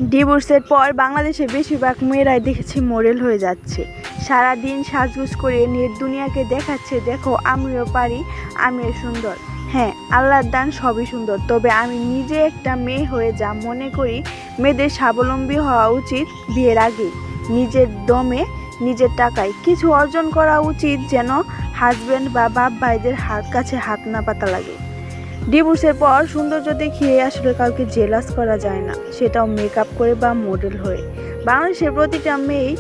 ডিভোর্সের পর বাংলাদেশে বেশিরভাগ মেয়েরাই দেখেছি মডেল হয়ে যাচ্ছে। সারাদিন সাজগোজ করে নেট দুনিয়াকে দেখাচ্ছে, দেখো আমিও পারি, আমিও সুন্দর। হ্যাঁ, আল্লাহর দান সবই সুন্দর, তবে আমি নিজে একটা মেয়ে হয়ে যা মনে করি, মেয়েদের স্বাবলম্বী হওয়া উচিত বিয়ের আগেই। নিজের দমে, নিজের টাকায় কিছু অর্জন করা উচিত, যেন হাজব্যান্ড বা বাপ ভাইদের কাছে হাত না পাতা লাগে। ডিভোর্সের পর সৌন্দর্য দেখিয়ে আসলে কাউকে জেলাস করা যায় না, সেটাও মেকআপ করে বা মডেল হয়ে। বাংলাদেশের প্রতিটা মেয়েই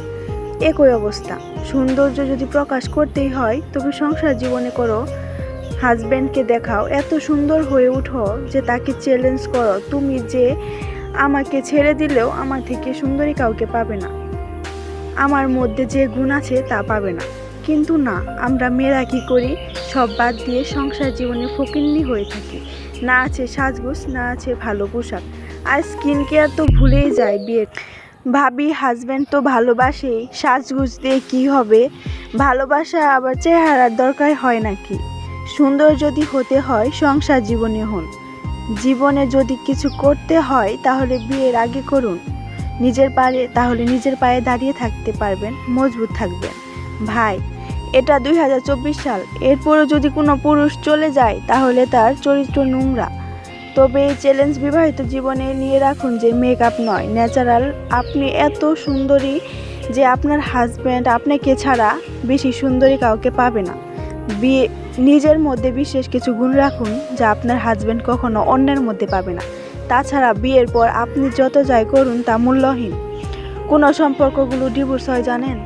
একই অবস্থা। সৌন্দর্য যদি প্রকাশ করতেই হয়, তবে সংসার জীবনে করো, হাজব্যান্ডকে দেখাও, এত সুন্দর হয়ে উঠো যে তাকে চ্যালেঞ্জ করো, তুমি যে আমাকে ছেড়ে দিলেও আমার থেকে সুন্দরী কাউকে পাবে না, আমার মধ্যে যে গুণ আছে তা পাবে না। কিন্তু না, আমরা মেয়েরা কী করি, সব বাদ দিয়ে সংসার জীবনে ফকিন্নি হয়ে থাকি। না আছে সাজগোজ, না আছে ভালো পোশাক, আর স্কিন কেয়ার তো ভুলেই যায় বিয়ে। ভাবি হাজব্যান্ড তো ভালোবাসেই, সাজগোজ দিয়ে কী হবে? ভালোবাসা আবার চেহারার দরকার হয় নাকি? সুন্দর যদি হতে হয় সংসার জীবনে হন। জীবনে যদি কিছু করতে হয় তাহলে বিয়ের আগে করুন। নিজের পায়ে দাঁড়িয়ে থাকতে পারবেন, মজবুত থাকবেন। ভাই, এটা 2024 সাল, এরপরও যদি কোনো পুরুষ চলে যায় তাহলে তার চরিত্র নোংরা। তবে এই চ্যালেঞ্জ বিবাহিত জীবনে নিয়ে রাখুন যে মেকআপ নয়, ন্যাচারাল। আপনি এত সুন্দরী যে আপনার হাজব্যান্ড আপনাকে ছাড়া বেশি সুন্দরী কাউকে পাবে না। নিজের মধ্যে বিশেষ কিছু গুণ রাখুন যা আপনার হাজব্যান্ড কখনো অন্যের মধ্যে পাবে না। তাছাড়া বিয়ের পর আপনি যত যাই করুন তা মূল্যহীন। কোনো সম্পর্কগুলো ডিভোর্স হয় জানেন?